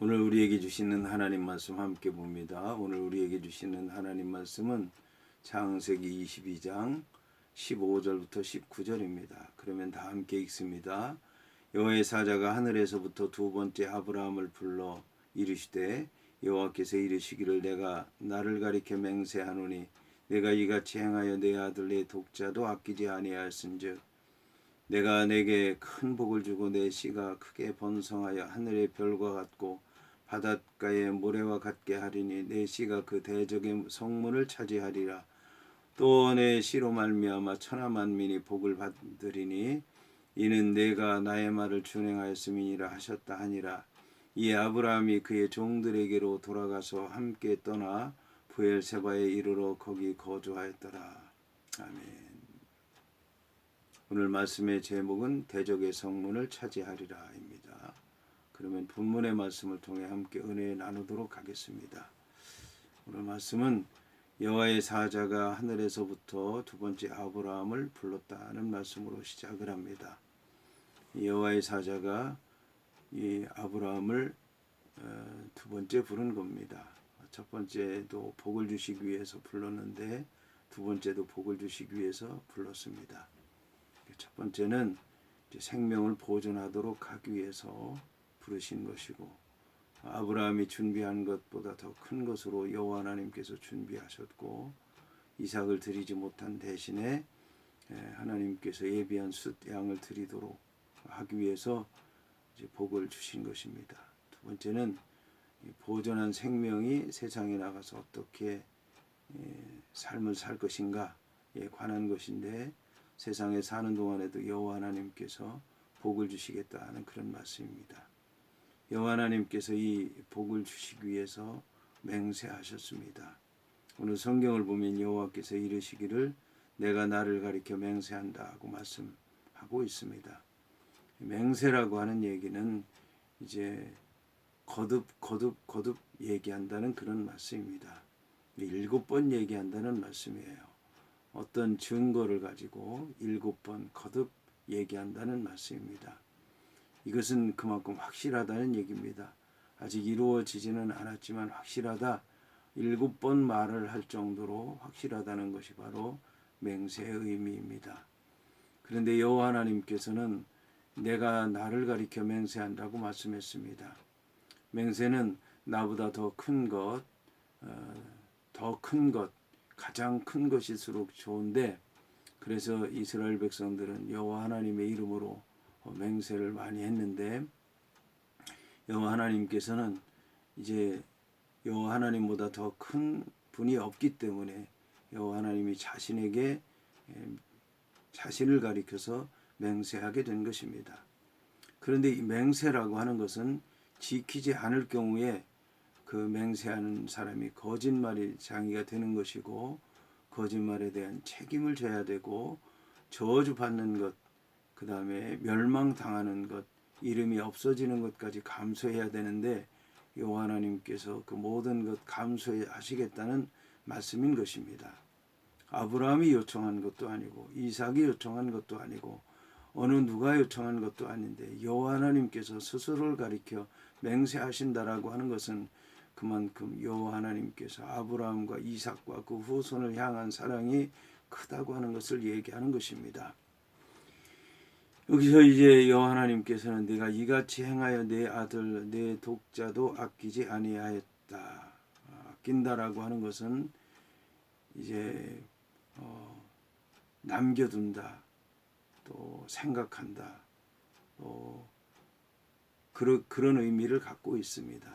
오늘 우리에게 주시는 하나님 말씀 함께 봅니다. 오늘 우리에게 주시는 하나님 말씀은 창세기 22장 15절부터 19절입니다. 그러면 다 함께 읽습니다. 여호와의 사자가 하늘에서부터 두 번째 아브라함을 불러 이르시되 여호와께서 이르시기를 내가 나를 가리켜 맹세하노니 내가 이같이 행하여 내 아들 내 독자도 아끼지 아니하였은즉 내가 내게 큰 복을 주고 내 씨가 크게 번성하여 하늘의 별과 같고 바닷가의 모래와 같게 하리니 내 씨가 그 대적의 성문을 차지하리라. 또 내 씨로 말미암아 천하 만민이 복을 받으리니 이는 내가 나의 말을 준행하였음이니라 하셨다 하니라. 이 아브라함이 그의 종들에게로 돌아가서 함께 떠나 부엘세바에 이르러 거기 거주하였더라. 아멘. 오늘 말씀의 제목은 대적의 성문을 차지하리라입니다. 그러면 본문의 말씀을 통해 함께 은혜 나누도록 하겠습니다. 오늘 말씀은 여호와의 사자가 하늘에서부터 두 번째 아브라함을 불렀다는 말씀으로 시작을 합니다. 여호와의 사자가 이 아브라함을 두 번째 부른 겁니다. 첫 번째도 복을 주시기 위해서 불렀는데 두 번째도 복을 주시기 위해서 불렀습니다. 첫 번째는 생명을 보존하도록 하기 위해서 부르신 것이고 아브라함이 준비한 것보다 더 큰 것으로 여호와 하나님께서 준비하셨고 이삭을 드리지 못한 대신에 하나님께서 예비한 숫 양을 드리도록 하기 위해서 이제 복을 주신 것입니다. 두 번째는 보존한 생명이 세상에 나가서 어떻게 삶을 살 것인가에 관한 것인데 세상에 사는 동안에도 여호와 하나님께서 복을 주시겠다는 그런 말씀입니다. 여호와 하나님께서 이 복을 주시기 위해서 맹세하셨습니다. 오늘 성경을 보면 여호와께서 이르시기를 내가 나를 가리켜 맹세한다고 말씀하고 있습니다. 맹세라고 하는 얘기는 이제 거듭 얘기한다는 그런 말씀입니다. 7번 얘기한다는 말씀이에요. 어떤 증거를 가지고 7번 거듭 얘기한다는 말씀입니다. 이것은 그만큼 확실하다는 얘기입니다. 아직 이루어지지는 않았지만 확실하다. 7번 말을 할 정도로 확실하다는 것이 바로 맹세의 의미입니다. 그런데 여호와 하나님께서는 내가 나를 가리켜 맹세한다고 말씀했습니다. 맹세는 나보다 더 큰 것, 가장 큰 것일수록 좋은데 그래서 이스라엘 백성들은 여호와 하나님의 이름으로 맹세를 많이 했는데 여호와 하나님께서는 이제 여호와 하나님보다 더 큰 분이 없기 때문에 여호와 하나님이 자신에게 자신을 가리켜서 맹세하게 된 것입니다. 그런데 이 맹세라고 하는 것은 지키지 않을 경우에 그 맹세하는 사람이 거짓말이 장이가 되는 것이고 거짓말에 대한 책임을 져야 되고 저주받는 것, 그 다음에 멸망당하는 것, 이름이 없어지는 것까지 감수해야 되는데 여호와 하나님께서 그 모든 것 감수하시겠다는 말씀인 것입니다. 아브라함이 요청한 것도 아니고 이삭이 요청한 것도 아니고 어느 누가 요청한 것도 아닌데 여호와 하나님께서 스스로를 가리켜 맹세하신다라고 하는 것은 그만큼 여호와 하나님께서 아브라함과 이삭과 그 후손을 향한 사랑이 크다고 하는 것을 얘기하는 것입니다. 여기서 이제 여호와 하나님께서는 내가 이같이 행하여 내 아들 내 독자도 아끼지 아니하였다. 아낀다라고 하는 것은 이제 남겨둔다, 또 생각한다, 또 그런 의미를 갖고 있습니다.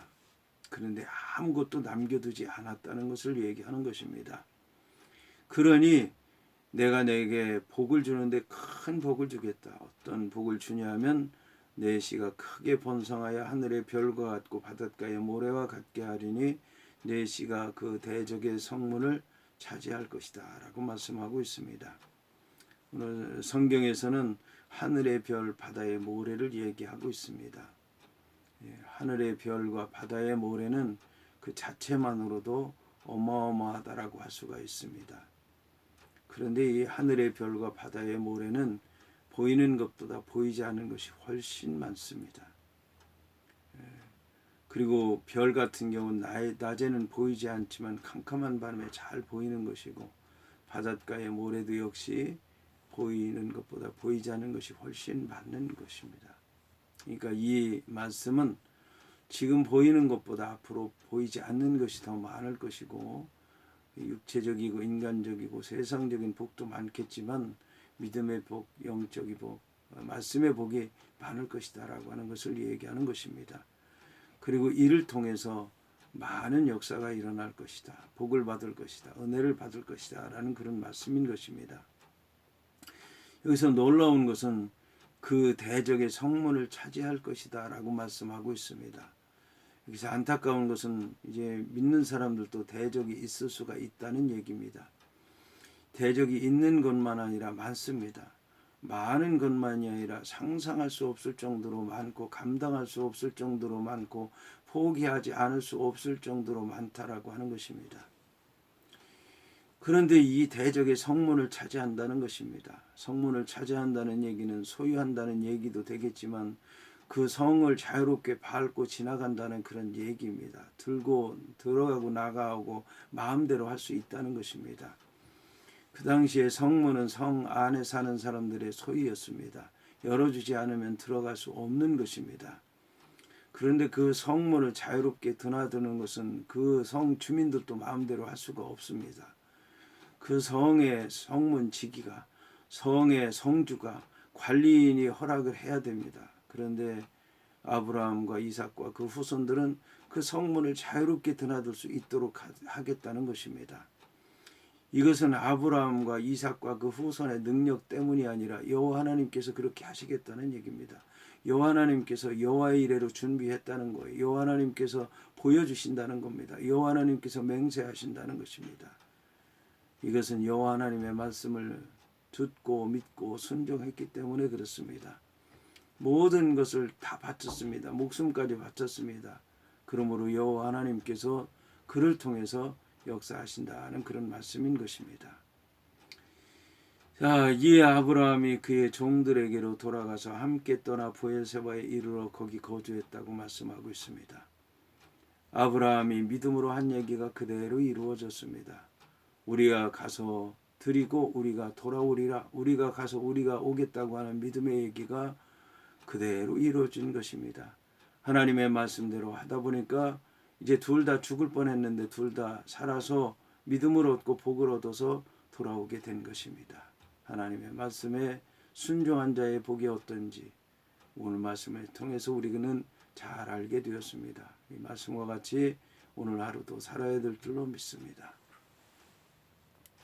그런데 아무것도 남겨두지 않았다는 것을 얘기하는 것입니다. 그러니 내가 내게 복을 주는데 큰 복을 주겠다. 어떤 복을 주냐면 내 씨가 크게 번성하여 하늘의 별과 같고 바닷가의 모래와 같게 하리니 내 씨가 그 대적의 성문을 차지할 것이다 라고 말씀하고 있습니다. 오늘 성경에서는 하늘의 별, 바다의 모래를 얘기하고 있습니다. 하늘의 별과 바다의 모래는 그 자체만으로도 어마어마하다라고 할 수가 있습니다. 그런데 이 하늘의 별과 바다의 모래는 보이는 것보다 보이지 않는 것이 훨씬 많습니다. 그리고 별 같은 경우는 낮에는 보이지 않지만 캄캄한 밤에 잘 보이는 것이고, 바닷가의 모래도 역시 보이는 것보다 보이지 않는 것이 훨씬 많은 것입니다. 그러니까 이 말씀은 지금 보이는 것보다 앞으로 보이지 않는 것이 더 많을 것이고, 육체적이고 인간적이고 세상적인 복도 많겠지만 믿음의 복, 영적인 복, 말씀의 복이 많을 것이다 라고 하는 것을 얘기하는 것입니다. 그리고 이를 통해서 많은 역사가 일어날 것이다, 복을 받을 것이다, 은혜를 받을 것이다 라는 그런 말씀인 것입니다. 여기서 놀라운 것은 그 대적의 성문을 차지할 것이다 라고 말씀하고 있습니다. 여기서 안타까운 것은 이제 믿는 사람들도 대적이 있을 수가 있다는 얘기입니다. 대적이 있는 것만 아니라 많습니다. 많은 것만이 아니라 상상할 수 없을 정도로 많고, 감당할 수 없을 정도로 많고, 포기하지 않을 수 없을 정도로 많다라고 하는 것입니다. 그런데 이 대적의 성문을 차지한다는 것입니다. 성문을 차지한다는 얘기는 소유한다는 얘기도 되겠지만, 그 성을 자유롭게 밟고 지나간다는 그런 얘기입니다. 들고 들어가고 나가고 마음대로 할 수 있다는 것입니다. 그 당시에 성문은 성 안에 사는 사람들의 소유였습니다. 열어주지 않으면 들어갈 수 없는 것입니다. 그런데 그 성문을 자유롭게 드나드는 것은 그 성 주민들도 마음대로 할 수가 없습니다. 그 성의 성문 지기가, 성의 성주가, 관리인이 허락을 해야 됩니다. 그런데 아브라함과 이삭과 그 후손들은 그 성문을 자유롭게 드나들 수 있도록 하겠다는 것입니다. 이것은 아브라함과 이삭과 그 후손의 능력 때문이 아니라 여호와 하나님께서 그렇게 하시겠다는 얘기입니다. 여호와 하나님께서 여호와의 이레로 준비했다는 거예요. 여호와 하나님께서 보여주신다는 겁니다. 여호와 하나님께서 맹세하신다는 것입니다. 이것은 여호와 하나님의 말씀을 듣고 믿고 순종했기 때문에 그렇습니다. 모든 것을 다 바쳤습니다. 목숨까지 바쳤습니다. 그러므로 여호와 하나님께서 그를 통해서 역사하신다는 그런 말씀인 것입니다. 자, 이에 아브라함이 그의 종들에게로 돌아가서 함께 떠나 브엘세바에 이르러 거기 거주했다고 말씀하고 있습니다. 아브라함이 믿음으로 한 얘기가 그대로 이루어졌습니다. 우리가 가서 드리고 우리가 돌아오리라, 우리가 가서 우리가 오겠다고 하는 믿음의 얘기가 그대로 이루어진 것입니다. 하나님의 말씀대로 하다 보니까 이제 둘 다 죽을 뻔했는데 둘 다 살아서 믿음을 얻고 복을 얻어서 돌아오게 된 것입니다. 하나님의 말씀에 순종한 자의 복이 어떤지 오늘 말씀을 통해서 우리는 잘 알게 되었습니다. 이 말씀과 같이 오늘 하루도 살아야 될 줄로 믿습니다.